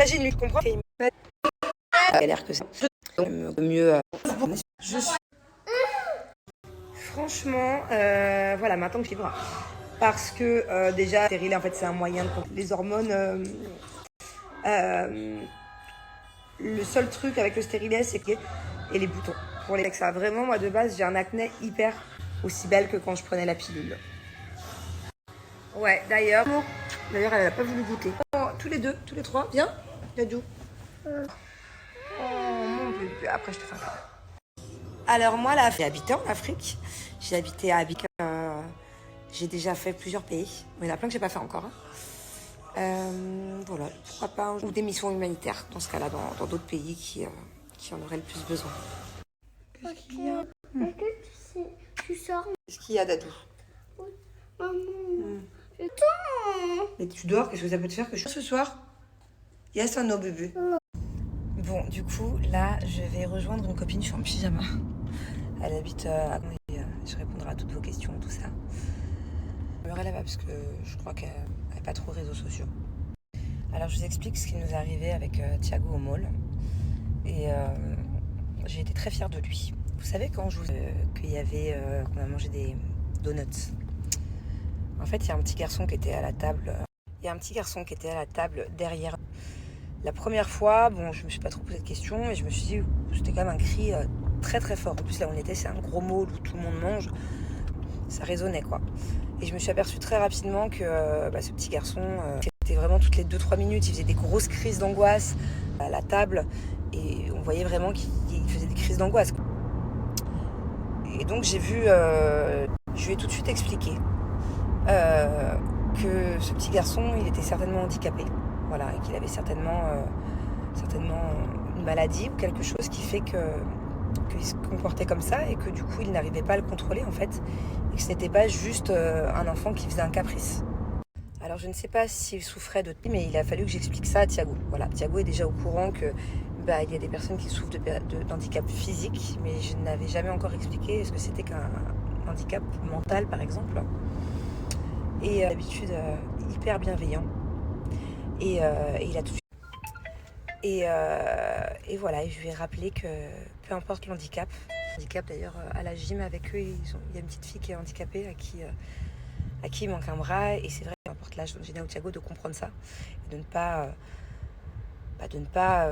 Imagine lui, tu comprends? Il a l'air que ça. Mieux. Franchement, voilà, maintenant que je libre. Parce que déjà, stérilet, en fait, c'est un moyen de contrôler les hormones. Le seul truc avec le stérilet, c'est que et les boutons. Pour les ça, vraiment, moi de base, j'ai un acné hyper aussi belle que quand je prenais la pilule. Ouais, d'ailleurs, elle n'a pas voulu goûter. Oh, tous les deux, tous les trois, viens, Dadou. Oh mon bébé, après je te fais un câlin. Alors moi, là, j'ai habité en Afrique. J'ai habité à Abidjan. J'ai déjà fait plusieurs pays. Il y en a plein que j'ai pas fait encore. Voilà, pourquoi pas, ou des missions humanitaires, dans ce cas-là, dans d'autres pays qui en auraient le plus besoin. Est-ce que tu sors? Qu'est-ce qu'il y a, Dadou? Maman, je dors. Mais tu dors, qu'est-ce que ça peut te faire que je ce soir? Yes or no, bébé? Bon, du coup, là, je vais rejoindre une copine, je suis en pyjama. Elle habite à je répondrai à toutes vos questions, tout ça. Je me relève parce que je crois qu'elle n'a pas trop réseaux sociaux. Alors, je vous explique ce qui nous est arrivé avec Thiago au mall. Et j'ai été très fière de lui. Vous savez, quand je vous qu'il y avait, qu'on a mangé des donuts. En fait, il y a un petit garçon qui était à la table. Il y a un petit garçon qui était à la table derrière. La première fois, bon, je me suis pas trop posé de questions et je me suis dit, c'était quand même un cri très très fort. En plus, là où on était, c'est un gros mall où tout le monde mange. Ça résonnait, quoi. Et je me suis aperçue très rapidement que ce petit garçon, c'était vraiment toutes les 2-3 minutes, il faisait des grosses crises d'angoisse à la table. Et on voyait vraiment qu'il faisait des crises d'angoisse. Et donc j'ai vu, je lui ai tout de suite expliqué que ce petit garçon, il était certainement handicapé. Voilà, et qu'il avait certainement une maladie ou quelque chose qui fait qu'il se comportait comme ça et que du coup il n'arrivait pas à le contrôler en fait. Et que ce n'était pas juste un enfant qui faisait un caprice. Alors je ne sais pas s'il souffrait de... Mais il a fallu que j'explique ça à Thiago. Voilà, Thiago est déjà au courant que il y a des personnes qui souffrent d'handicap physique, mais je n'avais jamais encore expliqué ce que c'était qu'un handicap mental par exemple. Et d'habitude hyper bienveillant. Et il a tout de suite... Et voilà, et je lui ai rappelé que peu importe l'handicap, d'ailleurs à la gym avec eux, il y a une petite fille qui est handicapée à qui il manque un bras, et c'est vrai, peu importe l'âge de Gina ou Thiago, de comprendre ça, et de ne pas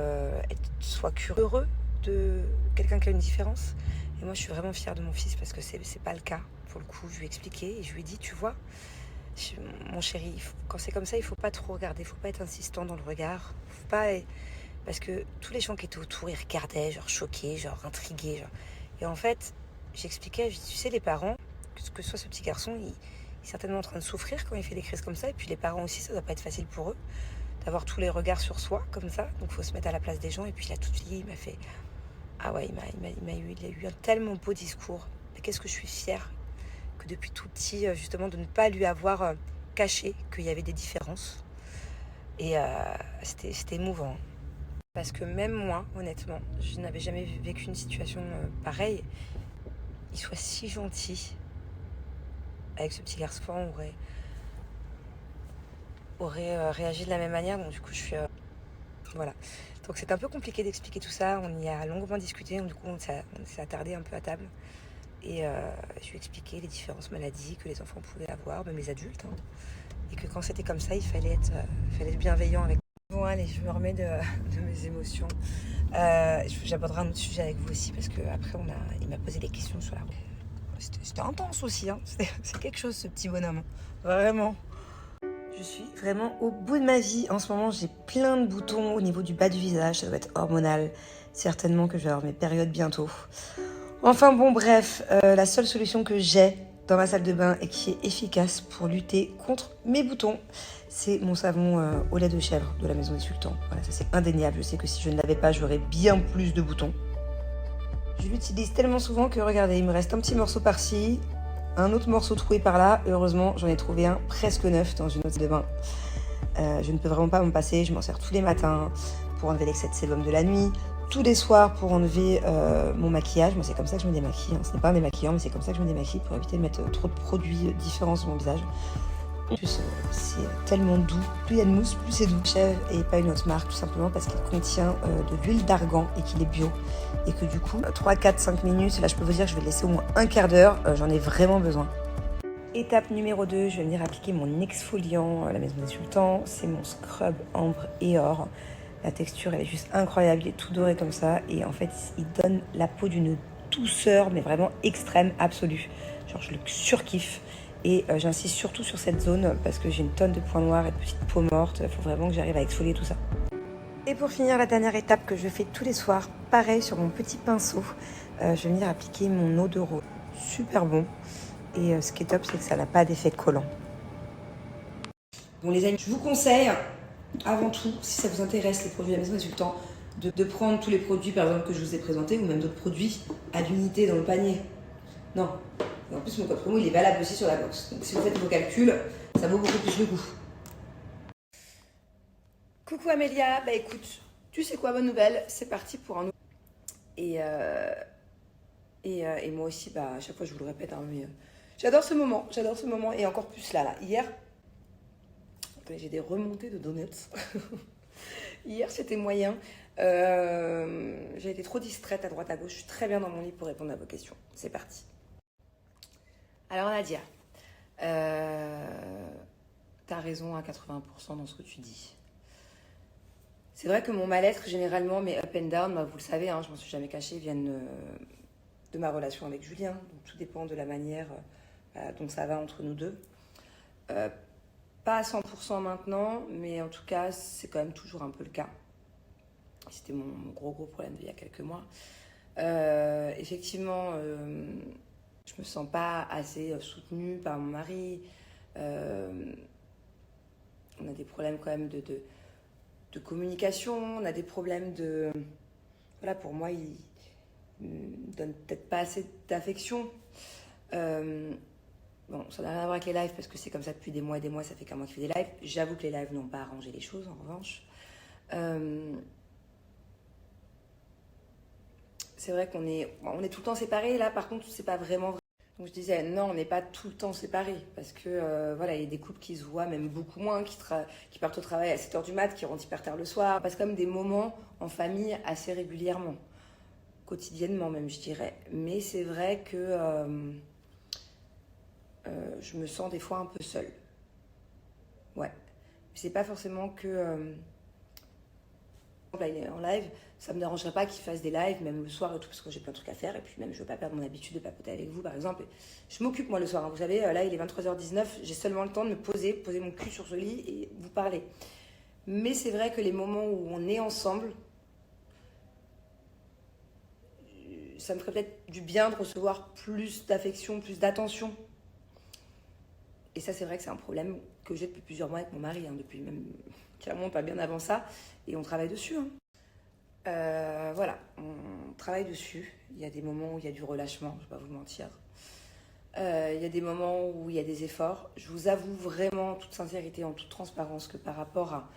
soit curieux de quelqu'un qui a une différence. Et moi je suis vraiment fière de mon fils parce que c'est pas le cas. Pour le coup, je lui ai expliqué et je lui ai dit, tu vois, mon chéri, quand c'est comme ça, il faut pas trop regarder, il faut pas être insistant dans le regard, faut pas... Parce que tous les gens qui étaient autour, ils regardaient, genre choqués, genre intrigués. Genre. Et en fait, j'expliquais, tu sais, les parents, que ce soit ce petit garçon, il est certainement en train de souffrir quand il fait des crises comme ça. Et puis les parents aussi, ça doit pas être facile pour eux d'avoir tous les regards sur soi comme ça. Donc il faut se mettre à la place des gens. Et puis là, tout de suite, il m'a fait... Ah ouais, il a eu un tellement beau discours. Mais qu'est-ce que je suis fière que depuis tout petit, justement, de ne pas lui avoir caché qu'il y avait des différences. Et c'était émouvant. Parce que même moi, honnêtement, je n'avais jamais vécu une situation pareille. Il soit si gentil avec ce petit garçon, aurait réagi de la même manière. Donc du coup, je suis... voilà. Donc c'est un peu compliqué d'expliquer tout ça. On y a longuement discuté. Donc, du coup, on s'est attardé un peu à table. Et je lui ai expliqué les différentes maladies que les enfants pouvaient avoir, même les adultes. Hein. Et que quand c'était comme ça, il fallait être bienveillant avec. Bon allez, je me remets de mes émotions. J'aborderai un autre sujet avec vous aussi parce qu'après il m'a posé des questions sur la route. C'était intense aussi, hein. C'est quelque chose ce petit bonhomme. Vraiment. Je suis vraiment au bout de ma vie. En ce moment, j'ai plein de boutons au niveau du bas du visage. Ça doit être hormonal. Certainement que je vais avoir mes périodes bientôt. Enfin bon, bref, la seule solution que j'ai dans ma salle de bain et qui est efficace pour lutter contre mes boutons, c'est mon savon au lait de chèvre de la Maison des Sultans. Voilà, ça c'est indéniable. Je sais que si je ne l'avais pas, j'aurais bien plus de boutons. Je l'utilise tellement souvent que regardez, il me reste un petit morceau par-ci, un autre morceau troué par là. Et heureusement, j'en ai trouvé un presque neuf dans une autre salle de bain. Je ne peux vraiment pas m'en passer. Je m'en sers tous les matins pour enlever l'excès de sébum de la nuit. Tous les soirs pour enlever mon maquillage. Moi, c'est comme ça que je me démaquille. Hein. Ce n'est pas un démaquillant, mais c'est comme ça que je me démaquille pour éviter de mettre trop de produits différents sur mon visage. En plus, c'est tellement doux. Plus il y a de mousse, plus c'est doux. Chèvre et pas une autre marque, tout simplement parce qu'il contient de l'huile d'argan et qu'il est bio. Et que du coup, 3, 4, 5 minutes, là je peux vous dire que je vais le laisser au moins un quart d'heure. J'en ai vraiment besoin. Étape numéro 2, je vais venir appliquer mon exfoliant à la Maison des Sultans. C'est mon scrub ambre et or. La texture, elle est juste incroyable. Il est tout doré comme ça. Et en fait, il donne la peau d'une douceur, mais vraiment extrême, absolue. Genre, je le surkiffe. Et j'insiste surtout sur cette zone parce que j'ai une tonne de points noirs et de petites peaux mortes. Il faut vraiment que j'arrive à exfolier tout ça. Et pour finir, la dernière étape que je fais tous les soirs, pareil sur mon petit pinceau, je vais venir appliquer mon eau de rose. Super bon. Et ce qui est top, c'est que ça n'a pas d'effet collant. Bon les amis, je vous conseille, avant tout, si ça vous intéresse les produits de la Maison des Sultans, de prendre tous les produits par exemple que je vous ai présentés ou même d'autres produits à l'unité dans le panier. Non. Et en plus, mon code promo, il est valable aussi sur la box. Donc si vous faites vos calculs, ça vaut beaucoup plus le coup. Coucou Amélia, bah écoute, tu sais quoi, bonne nouvelle, c'est parti pour un nouveau. Et moi aussi, bah à chaque fois je vous le répète, hein, mais j'adore ce moment et encore plus là. Hier, j'ai des remontées de donuts. Hier, c'était moyen. J'ai été trop distraite à droite à gauche. Je suis très bien dans mon lit pour répondre à vos questions. C'est parti. Alors Nadia, t'as raison à 80% dans ce que tu dis. C'est vrai que mon mal-être, généralement, mes up and down, bah, vous le savez, hein, je m'en suis jamais cachée, viennent de ma relation avec Julien. Donc, tout dépend de la manière dont ça va entre nous deux. Pas à 100% maintenant, mais en tout cas, c'est quand même toujours un peu le cas. C'était mon gros problème d'il y a quelques mois. Effectivement, je me sens pas assez soutenue par mon mari. On a des problèmes quand même de communication, on a des problèmes de... Voilà, pour moi, il me donne peut-être pas assez d'affection. Bon, ça n'a rien à voir avec les lives parce que c'est comme ça depuis des mois et des mois, ça fait qu'un mois qu'il fait des lives. J'avoue que les lives n'ont pas arrangé les choses, en revanche. C'est vrai qu'on est tout le temps séparés. Là, par contre, c'est pas vraiment vrai. Donc je disais, non, on n'est pas tout le temps séparés. Parce que, voilà, il y a des couples qui se voient même beaucoup moins, qui partent au travail à 7h du mat, qui rentrent hyper tard le soir. On passe quand même des moments en famille assez régulièrement. Quotidiennement même, je dirais. Mais c'est vrai que je me sens des fois un peu seule. Ouais. C'est pas forcément que... Là, il est en live, ça me dérangerait pas qu'il fasse des lives, même le soir et tout, parce que j'ai plein de trucs à faire. Et puis même, je veux pas perdre mon habitude de papoter avec vous, par exemple. Je m'occupe, moi, le soir. Hein. Vous savez, là, il est 23h19. J'ai seulement le temps de me poser mon cul sur ce lit et vous parler. Mais c'est vrai que les moments où on est ensemble, ça me ferait peut-être du bien de recevoir plus d'affection, plus d'attention. Et ça, c'est vrai que c'est un problème que j'ai depuis plusieurs mois avec mon mari, hein, depuis même clairement pas bien avant ça. Et on travaille dessus. Hein. Voilà, on travaille dessus. Il y a des moments où il y a du relâchement, je ne vais pas vous mentir. Il y a des moments où il y a des efforts. Je vous avoue vraiment, en toute sincérité, en toute transparence, que par rapport à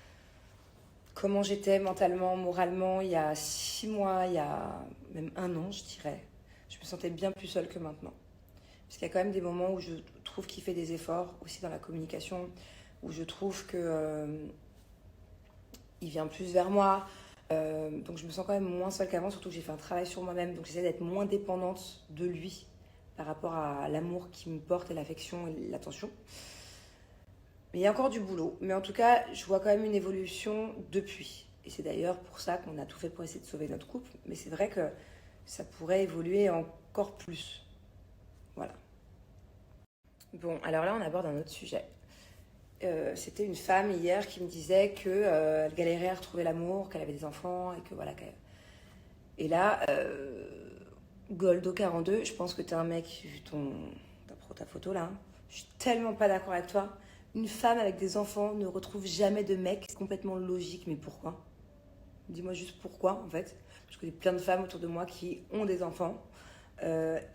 comment j'étais mentalement, moralement, il y a 6 mois, il y a même 1 an, je dirais, je me sentais bien plus seule que maintenant. Parce qu'il y a quand même des moments où je trouve qu'il fait des efforts, aussi dans la communication, où je trouve que il vient plus vers moi. Donc je me sens quand même moins seule qu'avant, surtout que j'ai fait un travail sur moi-même. Donc j'essaie d'être moins dépendante de lui par rapport à l'amour qu'il me porte et l'affection et l'attention. Mais il y a encore du boulot. Mais en tout cas, je vois quand même une évolution depuis. Et c'est d'ailleurs pour ça qu'on a tout fait pour essayer de sauver notre couple. Mais c'est vrai que ça pourrait évoluer encore plus. Voilà. Bon, alors là, on aborde un autre sujet. C'était une femme hier qui me disait qu'elle galérait à retrouver l'amour, qu'elle avait des enfants et que voilà. Et là, Goldo42, je pense que t'es un mec, vu ta photo là, hein, je suis tellement pas d'accord avec toi. Une femme avec des enfants ne retrouve jamais de mec, c'est complètement logique, mais pourquoi? Dis-moi juste pourquoi en fait. Parce que j'ai plein de femmes autour de moi qui ont des enfants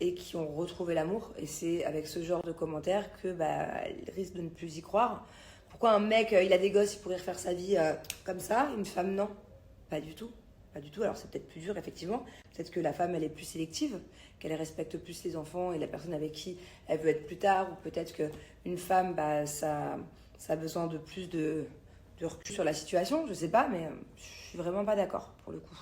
et qui ont retrouvé l'amour. Et c'est avec ce genre de commentaires que elles risquent de ne plus y croire. Pourquoi un mec, il a des gosses, il pourrait refaire sa vie comme ça, une femme non? Pas du tout. Pas du tout. Alors c'est peut-être plus dur, effectivement. Peut-être que la femme, elle est plus sélective, qu'elle respecte plus les enfants et la personne avec qui elle veut être plus tard. Ou peut-être qu'une femme, ça a besoin de plus de recul sur la situation. Je sais pas, mais je suis vraiment pas d'accord pour le coup.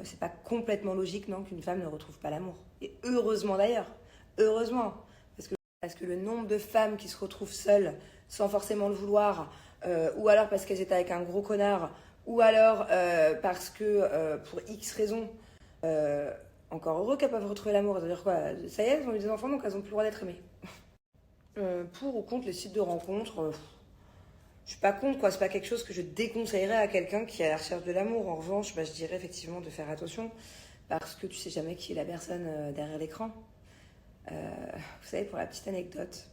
C'est pas complètement logique, non, qu'une femme ne retrouve pas l'amour. Et heureusement d'ailleurs. Heureusement. Parce que le nombre de femmes qui se retrouvent seules, sans forcément le vouloir, ou alors parce qu'elles étaient avec un gros connard, ou alors parce que pour X raisons, encore heureux qu'elles peuvent retrouver l'amour. C'est-à-dire quoi? Ça y est, elles ont eu des enfants, donc elles n'ont plus le droit d'être aimées. Pour ou contre les sites de rencontres, je suis pas contre, quoi. C'est pas quelque chose que je déconseillerais à quelqu'un qui est à la recherche de l'amour. En revanche, je dirais effectivement de faire attention, parce que tu sais jamais qui est la personne derrière l'écran. Vous savez, pour la petite anecdote,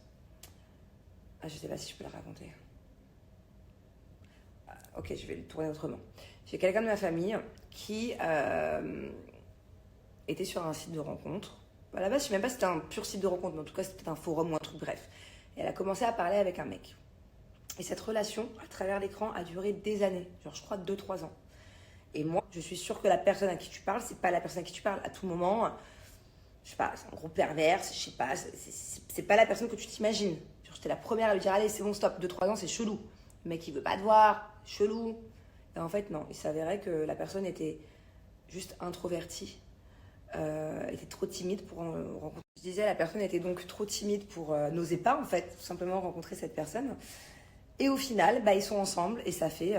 je sais pas si je peux la raconter. Ok, je vais le tourner autrement. J'ai quelqu'un de ma famille qui était sur un site de rencontre. À la base, je sais même pas si c'était un pur site de rencontre, mais en tout cas, c'était un forum ou un truc, bref. Et elle a commencé à parler avec un mec. Et cette relation, à travers l'écran, a duré des années. Genre, je crois, 2-3 ans. Et moi, je suis sûre que la personne à qui tu parles, c'est pas la personne à qui tu parles. À tout moment, je sais pas, c'est un gros pervers, je sais pas, c'est pas la personne que tu t'imagines. Genre, j'étais la première à lui dire, allez, c'est bon, stop, 2-3 ans, c'est chelou. Le mec, il veut pas te voir, chelou. Et en fait, non, il s'avérait que la personne était juste introvertie, était trop timide pour rencontrer. Je disais, la personne était donc trop timide pour n'osait pas, en fait, tout simplement rencontrer cette personne. Et au final, ils sont ensemble et ça fait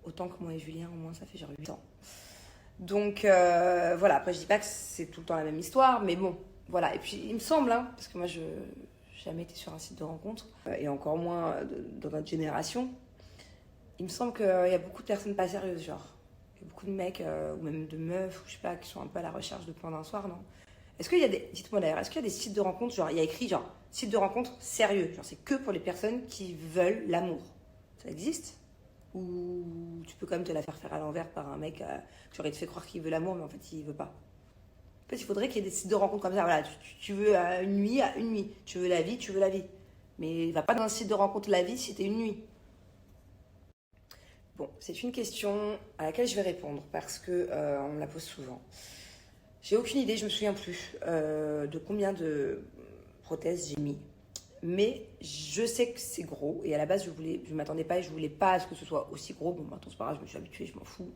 autant que moi et Julien, au moins, ça fait genre 8 ans. Donc voilà, après je dis pas que c'est tout le temps la même histoire, mais bon, voilà. Et puis il me semble, parce que moi je n'ai jamais été sur un site de rencontre, et encore moins dans notre génération, il me semble qu'il y a beaucoup de personnes pas sérieuses, genre. Il y a beaucoup de mecs, ou même de meufs, ou je sais pas, qui sont un peu à la recherche de plans d'un soir, non? Est-ce qu'il y a des, dites-moi d'ailleurs, est-ce qu'il y a des sites de rencontre, genre il y a écrit genre site de rencontre sérieux, genre c'est que pour les personnes qui veulent l'amour? Ça existe? Ou tu peux quand même te la faire à l'envers par un mec qui aurait te fait croire qu'il veut l'amour, mais en fait, il veut pas. En fait, il faudrait qu'il y ait des sites de rencontres comme ça. Voilà, tu veux une nuit à une nuit. Tu veux la vie, tu veux la vie. Mais va pas dans un site de rencontre la vie si c'était une nuit. Bon, c'est une question à laquelle je vais répondre parce que on me la pose souvent. J'ai aucune idée, je me souviens plus de combien de prothèses j'ai mis. Mais je sais que c'est gros et à la base je m'attendais pas et je voulais pas à ce que ce soit aussi gros. Bon, maintenant c'est pas grave, je me suis habituée, je m'en fous,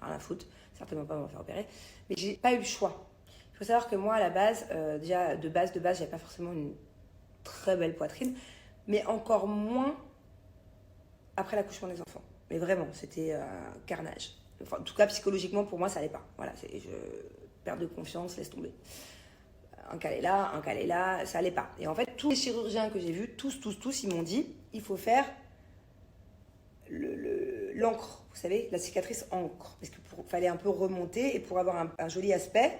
rien à foutre, certainement pas me faire opérer. Mais j'ai pas eu le choix. Il faut savoir que moi à la base, déjà de base, j'avais pas forcément une très belle poitrine, mais encore moins après l'accouchement des enfants. Mais vraiment, c'était un carnage. Enfin, en tout cas, psychologiquement pour moi ça allait pas. Voilà, je perds de confiance, laisse tomber. Un calé là, ça allait pas. Et en fait, tous les chirurgiens que j'ai vus, tous, ils m'ont dit, il faut faire l'encre, vous savez, la cicatrice encre. Parce qu'il fallait un peu remonter et pour avoir un joli aspect,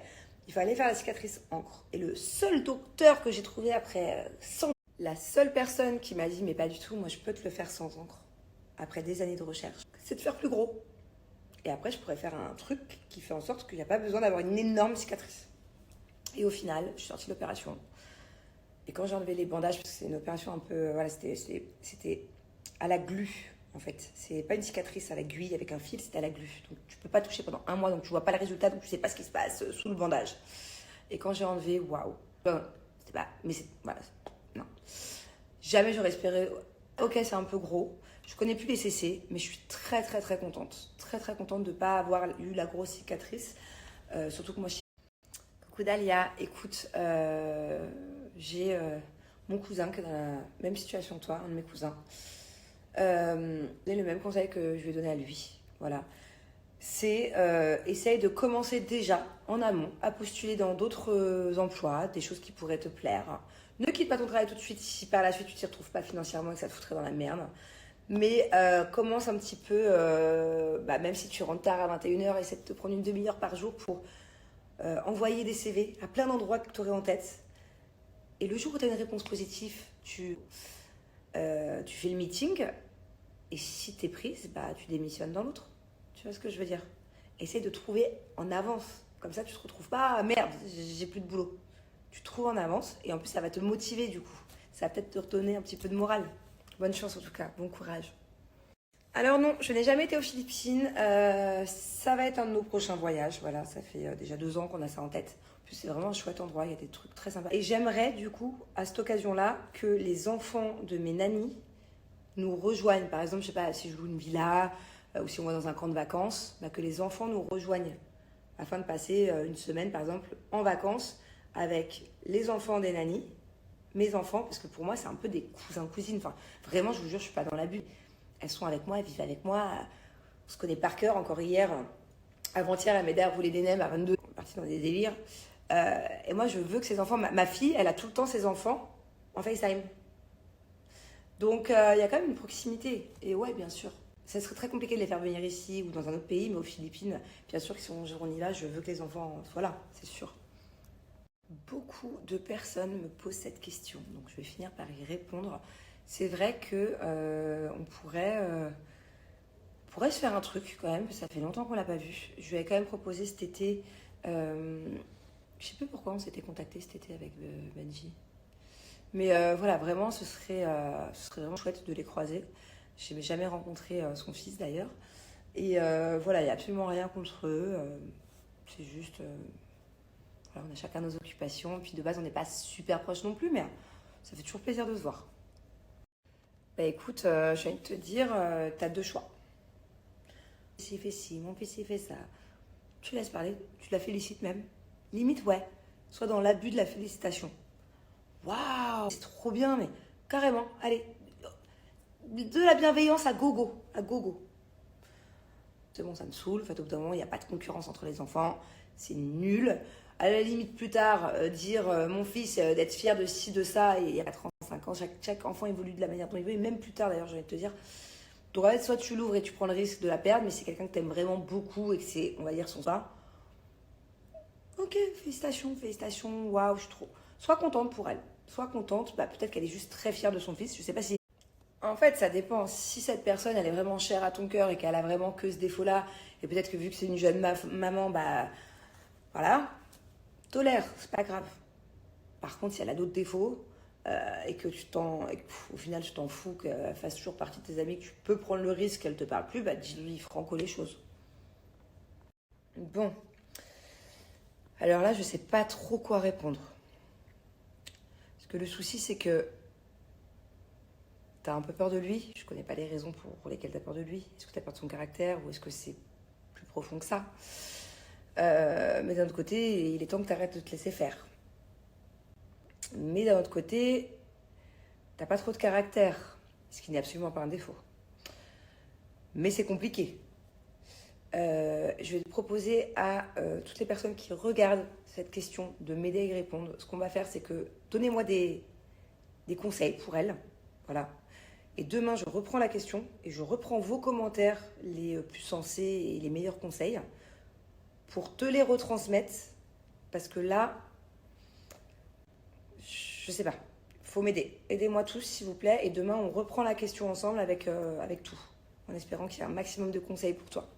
il fallait faire la cicatrice encre. Et le seul docteur que j'ai trouvé après 100, la seule personne qui m'a dit, mais pas du tout, moi je peux te le faire sans encre, après des années de recherche, c'est de faire plus gros. Et après, je pourrais faire un truc qui fait en sorte qu'il n'y a pas besoin d'avoir une énorme cicatrice. Et au final, je suis sortie de l'opération. Et quand j'ai enlevé les bandages, parce que c'est une opération un peu... Voilà, c'était à la glu, en fait. C'est pas une cicatrice à l'aiguille avec un fil, c'était à la glu. Donc tu peux pas toucher pendant 1 mois, donc tu vois pas le résultat, donc tu sais pas ce qui se passe sous le bandage. Et quand j'ai enlevé, waouh. C'était pas... Mais c'est... Voilà. Non. Jamais j'aurais espéré... Ok, c'est un peu gros. Je connais plus les CC, mais je suis très contente. Très contente de ne pas avoir eu la grosse cicatrice. Surtout que moi, Coucou Dalia, écoute, j'ai mon cousin qui est dans la même situation que toi, un de mes cousins. C'est le même conseil que je vais donner à lui. Voilà. C'est essaye de commencer déjà en amont à postuler dans d'autres emplois, des choses qui pourraient te plaire. Ne quitte pas ton travail tout de suite si par la suite tu ne t'y retrouves pas financièrement et que ça te foutrait dans la merde. Mais commence un petit peu, même si tu rentres tard à 21h, essaie de te prendre une demi-heure par jour pour envoyer des CV à plein d'endroits que tu aurais en tête. Et le jour où tu as une réponse positive, tu fais le meeting. Et si tu es prise, tu démissionnes dans l'autre. Tu vois ce que je veux dire? Essaye de trouver en avance. Comme ça, tu ne te retrouves pas, merde, j'ai plus de boulot. Tu trouves en avance et en plus, ça va te motiver du coup. Ça va peut-être te redonner un petit peu de morale. Bonne chance en tout cas, bon courage. Alors non, je n'ai jamais été aux Philippines. Ça va être un de nos prochains voyages. Voilà, ça fait déjà 2 ans qu'on a ça en tête. En plus, c'est vraiment un chouette endroit. Il y a des trucs très sympas. Et j'aimerais du coup, à cette occasion-là, que les enfants de mes nannies nous rejoignent. Par exemple, je sais pas, si je loue une villa ou si on va dans un camp de vacances, bah, que les enfants nous rejoignent afin de passer une semaine, par exemple, en vacances avec les enfants des nannies, mes enfants, parce que pour moi, c'est un peu des cousins, cousines. Enfin, vraiment, je vous jure, je suis pas dans l'abus. Elles sont avec moi, elles vivent avec moi. On se connaît par cœur. Encore hier, avant-hier, elle m'aidait à rouler des nems à 22. On est parti dans des délires. Et moi, je veux que ces enfants... Ma fille, elle a tout le temps ses enfants en FaceTime. Donc, il y a quand même une proximité. Et ouais, bien sûr. Ça serait très compliqué de les faire venir ici ou dans un autre pays, mais aux Philippines, bien sûr, si on y va, je veux que les enfants soient là, c'est sûr. Beaucoup de personnes me posent cette question, donc je vais finir par y répondre. C'est vrai que on pourrait se faire un truc quand même, ça fait longtemps qu'on l'a pas vu. Je lui avais quand même proposé cet été, je sais plus pourquoi on s'était contacté cet été avec Benji. Mais voilà, vraiment, ce serait vraiment chouette de les croiser. Je n'ai jamais rencontré son fils d'ailleurs. Et voilà, il n'y a absolument rien contre eux. C'est juste, voilà, on a chacun nos occupations. Puis de base, on n'est pas super proches non plus, mais ça fait toujours plaisir de se voir. Bah écoute, je viens de te dire, t'as 2 choix. Mon fils il fait ci, mon fils il fait ça. Tu laisses parler, tu la félicites même. Limite, ouais, soit dans l'abus de la félicitation. Waouh, c'est trop bien, mais carrément, allez, de la bienveillance à gogo, à gogo. C'est bon, ça me saoule. En fait, au bout d'un moment, il n'y a pas de concurrence entre les enfants. C'est nul. À la limite, plus tard, dire mon fils d'être fier de ci, de ça, et il y a 35 ans, chaque enfant évolue de la manière dont il veut, et même plus tard d'ailleurs, j'ai envie de te dire. Donc en fait, soit tu l'ouvres et tu prends le risque de la perdre, mais c'est quelqu'un que tu aimes vraiment beaucoup et que c'est, on va dire, son ça. Ok, félicitations, félicitations, waouh, je suis trop. Sois contente pour elle. Sois contente, bah, peut-être qu'elle est juste très fière de son fils. Je sais pas si. En fait, ça dépend. Si cette personne, elle est vraiment chère à ton cœur et qu'elle a vraiment que ce défaut-là, et peut-être que vu que c'est une jeune maman, bah voilà, tolère, c'est pas grave. Par contre, si elle a d'autres défauts et que au final, tu t'en fous qu'elle fasse toujours partie de tes amis, que tu peux prendre le risque qu'elle te parle plus, bah dis-lui franco les choses. Bon, alors là, je sais pas trop quoi répondre. Parce que le souci, c'est que t'as un peu peur de lui. Je connais pas les raisons pour lesquelles t'as peur de lui. Est-ce que t'as peur de son caractère ou est-ce que c'est plus profond que ça? Mais d'un autre côté, il est temps que t'arrêtes de te laisser faire. Mais d'un autre côté, t'as pas trop de caractère, ce qui n'est absolument pas un défaut. Mais c'est compliqué. Je vais te proposer à toutes les personnes qui regardent cette question de m'aider à y répondre. Ce qu'on va faire, c'est que donnez-moi des conseils pour elle. Voilà. Et demain, je reprends la question et je reprends vos commentaires les plus sensés et les meilleurs conseils pour te les retransmettre. Parce que là, je sais pas. Faut m'aider. Aidez-moi tous, s'il vous plaît. Et demain, on reprend la question ensemble avec tout. En espérant qu'il y ait un maximum de conseils pour toi.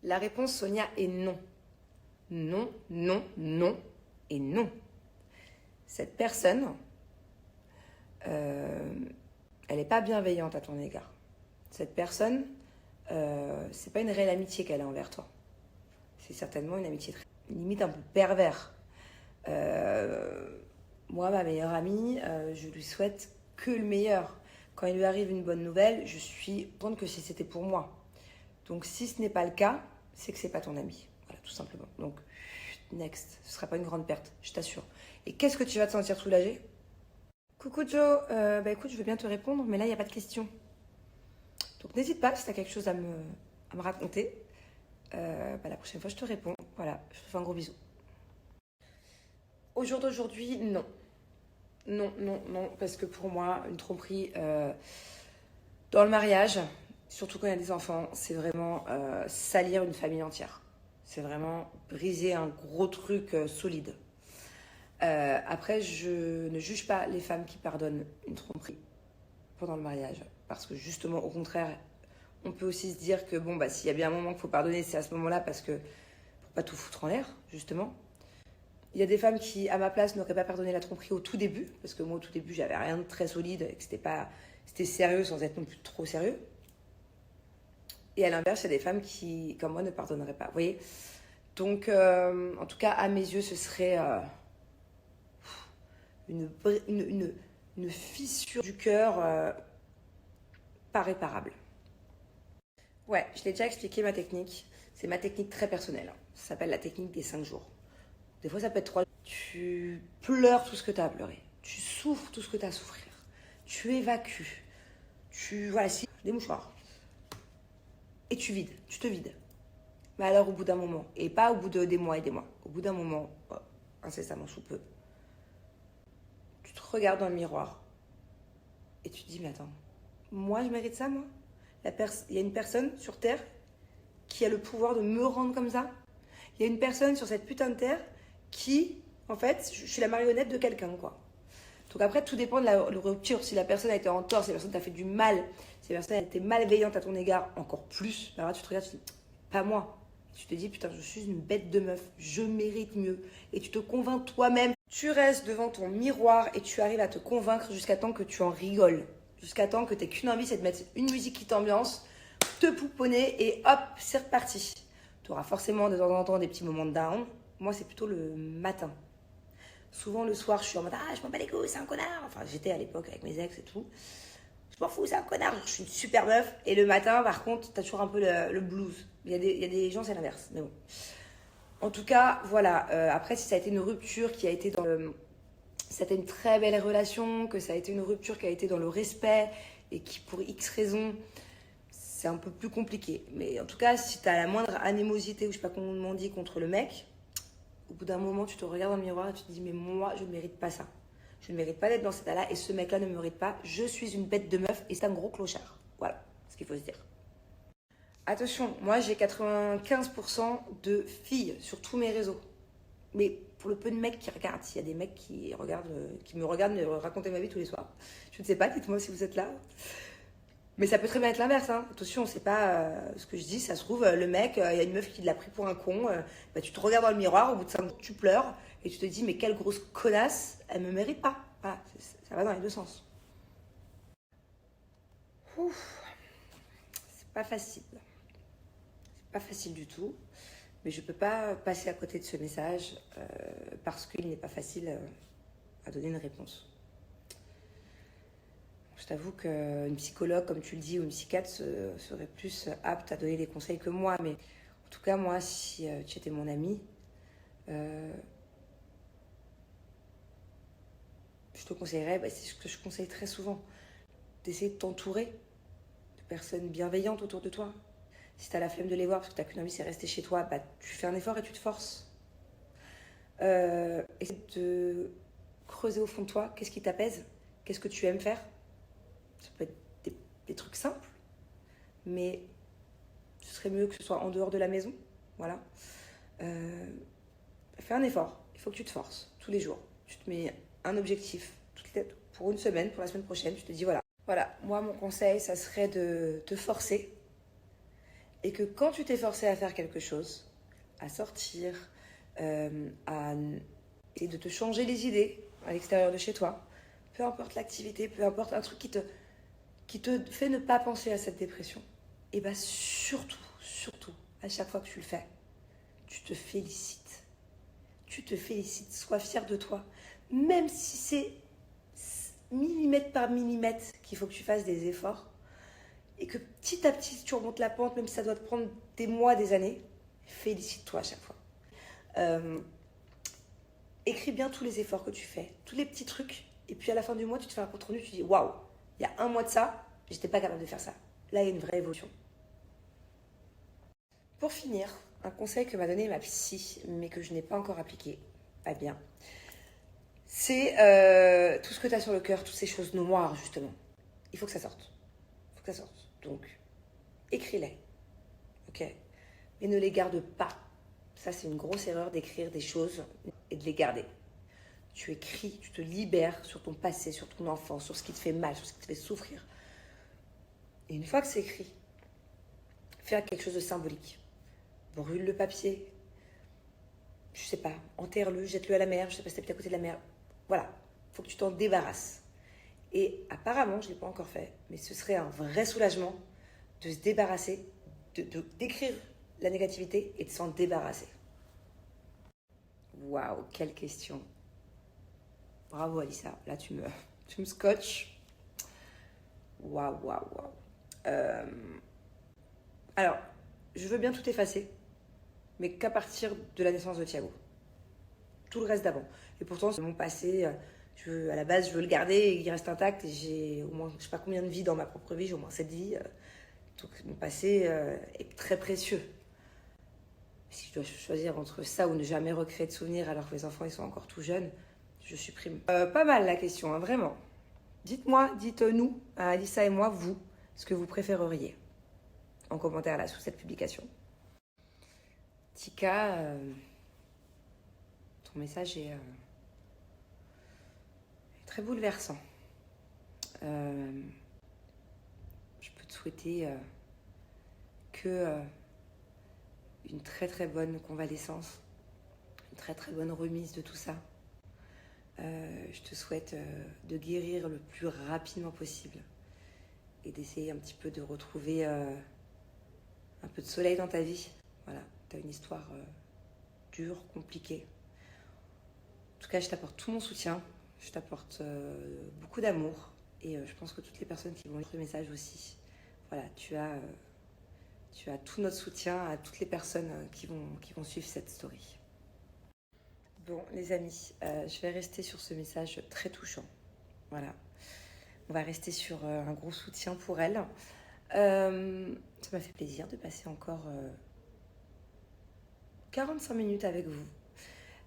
La réponse, Sonia, est non. Non, non, non et non. Cette personne, elle n'est pas bienveillante à ton égard. Cette personne, c'est pas une réelle amitié qu'elle a envers toi. C'est certainement une amitié limite un peu pervers. Moi, ma meilleure amie, je lui souhaite que le meilleur. Quand il lui arrive une bonne nouvelle, je suis contente que si c'était pour moi. Donc si ce n'est pas le cas, c'est que c'est pas ton ami. Voilà, tout simplement. Donc, next. Ce sera pas une grande perte, je t'assure. Et qu'est-ce que tu vas te sentir soulagée? Coucou Joe, bah écoute, je veux bien te répondre, mais là, il n'y a pas de question. Donc n'hésite pas si tu as quelque chose à me raconter. Bah, la prochaine fois, je te réponds. Voilà, je te fais un gros bisou. Au jour d'aujourd'hui, non. Non, non, non, parce que pour moi, une tromperie dans le mariage, surtout quand il y a des enfants, c'est vraiment salir une famille entière. C'est vraiment briser un gros truc solide. Après, je ne juge pas les femmes qui pardonnent une tromperie pendant le mariage. Parce que justement, au contraire, on peut aussi se dire que bon, bah, s'il y a bien un moment qu'il faut pardonner, c'est à ce moment-là parce que pour pas tout foutre en l'air, justement. Il y a des femmes qui, à ma place, n'auraient pas pardonné la tromperie au tout début, parce que moi, au tout début, j'avais rien de très solide et que c'était sérieux sans être non plus trop sérieux. Et à l'inverse, il y a des femmes qui, comme moi, ne pardonneraient pas. Vous voyez? Donc, en tout cas, à mes yeux, ce serait une, une fissure du cœur pas réparable. Ouais, je l'ai déjà expliqué ma technique. C'est ma technique très personnelle. Ça s'appelle la technique des 5 jours. Des fois, ça peut être 3 jours. Tu pleures tout ce que tu as à pleurer. Tu souffres tout ce que tu as à souffrir. Tu évacues. Voilà, si, des mouchoirs. Et tu vides, tu te vides. Mais alors, au bout d'un moment, et pas au bout des mois et des mois, au bout d'un moment, incessamment sous peu, tu te regardes dans le miroir et tu te dis, mais attends, moi, je mérite ça, moi? Il y a une personne sur Terre qui a le pouvoir de me rendre comme ça. Il y a une personne sur cette putain de Terre qui, en fait, je suis la marionnette de quelqu'un, quoi. Donc après, tout dépend de la rupture. Si la personne a été en tort, si la personne t'a fait du mal, si la personne a été malveillante à ton égard, encore plus, alors là, tu te regardes, tu te dis, pas moi. Tu te dis, putain, je suis une bête de meuf, je mérite mieux. Et tu te convaincs toi-même. Tu restes devant ton miroir et tu arrives à te convaincre jusqu'à temps que tu en rigoles. Jusqu'à temps que t'aies qu'une envie, c'est de mettre une musique qui t'ambiance, te pouponner et hop, c'est reparti. Tu auras forcément de temps en temps des petits moments de down. Moi, c'est plutôt le matin. Souvent, le soir, je suis en mode, ah, je m'en bats les couilles, c'est un connard. Enfin, j'étais à l'époque avec mes ex et tout. Je m'en fous, c'est un connard, je suis une super meuf. Et le matin, par contre, t'as toujours un peu le blues. Il y a des gens, c'est l'inverse. Mais bon. En tout cas, voilà. Après, si ça a été une rupture qui a été dans le... C'était une très belle relation, que ça a été une rupture qui a été dans le respect et qui, pour X raisons, c'est un peu plus compliqué. Mais en tout cas, si t'as la moindre animosité ou je sais pas comment on dit contre le mec, au bout d'un moment, tu te regardes dans le miroir et tu te dis, mais moi, je ne mérite pas ça. Je ne mérite pas d'être dans cet état-là et ce mec-là ne me mérite pas. Je suis une bête de meuf et c'est un gros clochard. Voilà ce qu'il faut se dire. Attention, moi j'ai 95% de filles sur tous mes réseaux. Mais pour le peu de mecs qui regardent, s'il y a des mecs qui me regardent me raconter ma vie tous les soirs. Je ne sais pas, dites-moi si vous êtes là. Mais ça peut très bien être l'inverse, hein. Attention, c'est pas ce que je dis, ça se trouve, le mec, il y a une meuf qui l'a pris pour un con, bah, tu te regardes dans le miroir, au bout de 5 minutes, tu pleures, et tu te dis, mais quelle grosse connasse, elle me mérite pas. Voilà, ça va dans les deux sens. Ouf, c'est pas facile. C'est pas facile du tout, mais je peux pas passer à côté de ce message parce qu'il n'est pas facile à donner une réponse. Je t'avoue qu'une psychologue, comme tu le dis, ou une psychiatre serait plus apte à donner des conseils que moi. Mais en tout cas, moi, si tu étais mon ami, je te conseillerais, c'est ce que je conseille très souvent, d'essayer de t'entourer de personnes bienveillantes autour de toi. Si tu as la flemme de les voir parce que tu n'as qu'une envie, c'est rester chez toi, tu fais un effort et tu te forces. Essaie de creuser au fond de toi, qu'est-ce qui t'apaise, qu'est-ce que tu aimes faire. Ça peut être des trucs simples, mais ce serait mieux que ce soit en dehors de la maison. Voilà. Fais un effort. Il faut que tu te forces tous les jours. Tu te mets un objectif pour une semaine, pour la semaine prochaine. Tu te dis voilà. Voilà. Moi, mon conseil, ça serait de te forcer. Et que quand tu t'es forcé à faire quelque chose, à sortir, à essayer de te changer les idées à l'extérieur de chez toi, peu importe l'activité, peu importe un truc qui te fait ne pas penser à cette dépression, et surtout, à chaque fois que tu le fais, tu te félicite. Tu te félicites, sois fier de toi. Même si c'est millimètre par millimètre qu'il faut que tu fasses des efforts, et que petit à petit tu remontes la pente, même si ça doit te prendre des mois, des années, félicite-toi à chaque fois. Écris bien tous les efforts que tu fais, tous les petits trucs, et puis à la fin du mois, tu te fais un compte rendu, tu te dis waouh, il y a un mois de ça, j'étais pas capable de faire ça. Là, il y a une vraie évolution. Pour finir, un conseil que m'a donné ma psy, mais que je n'ai pas encore appliqué, pas bien, c'est tout ce que tu as sur le cœur, toutes ces choses noires, justement. Il faut que ça sorte. Il faut que ça sorte. Donc, écris-les. Ok? Mais ne les garde pas. Ça, c'est une grosse erreur d'écrire des choses et de les garder. Tu écris, tu te libères sur ton passé, sur ton enfance, sur ce qui te fait mal, sur ce qui te fait souffrir. Et une fois que c'est écrit, fais quelque chose de symbolique. Brûle le papier, je sais pas, enterre-le, jette-le à la mer, je sais pas si t'habites à côté de la mer. Voilà, faut que tu t'en débarrasses. Et apparemment, je l'ai pas encore fait, mais ce serait un vrai soulagement de se débarrasser d'écrire la négativité et de s'en débarrasser. Waouh, quelle question. Bravo Alissa, là tu me scotches. Waouh. Alors, je veux bien tout effacer, mais qu'à partir de la naissance de Thiago. Tout le reste d'avant. Et pourtant, c'est mon passé. À la base, je veux le garder et il reste intact. Et j'ai au moins, je sais pas combien de vies dans ma propre vie, j'ai au moins 7 vies. Donc mon passé est très précieux. Si je dois choisir entre ça ou ne jamais recréer de souvenirs alors que mes enfants ils sont encore tout jeunes, je supprime. Pas mal la question, hein, vraiment. Dites-moi, dites-nous, Alissa et moi, vous, ce que vous préféreriez en commentaire là sous cette publication. Tika, ton message est très bouleversant. Je peux te souhaiter que une très très bonne convalescence, une très très bonne remise de tout ça. Je te souhaite de guérir le plus rapidement possible et d'essayer un petit peu de retrouver un peu de soleil dans ta vie. Voilà, tu as une histoire dure, compliquée. En tout cas, je t'apporte tout mon soutien, je t'apporte beaucoup d'amour et je pense que toutes les personnes qui vont lire ce message aussi, voilà, tu as tout notre soutien à toutes les personnes qui vont suivre cette story. Bon, les amis, je vais rester sur ce message très touchant. Voilà. On va rester sur un gros soutien pour elle. Ça m'a fait plaisir de passer encore 45 minutes avec vous.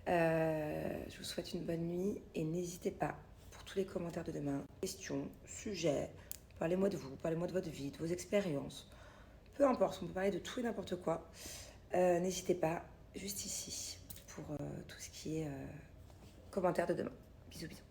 Je vous souhaite une bonne nuit et n'hésitez pas, pour tous les commentaires de demain, questions, sujets, parlez-moi de vous, parlez-moi de votre vie, de vos expériences. Peu importe, on peut parler de tout et n'importe quoi. N'hésitez pas, juste ici, pour tout ce qui est commentaires de demain. Bisous, bisous.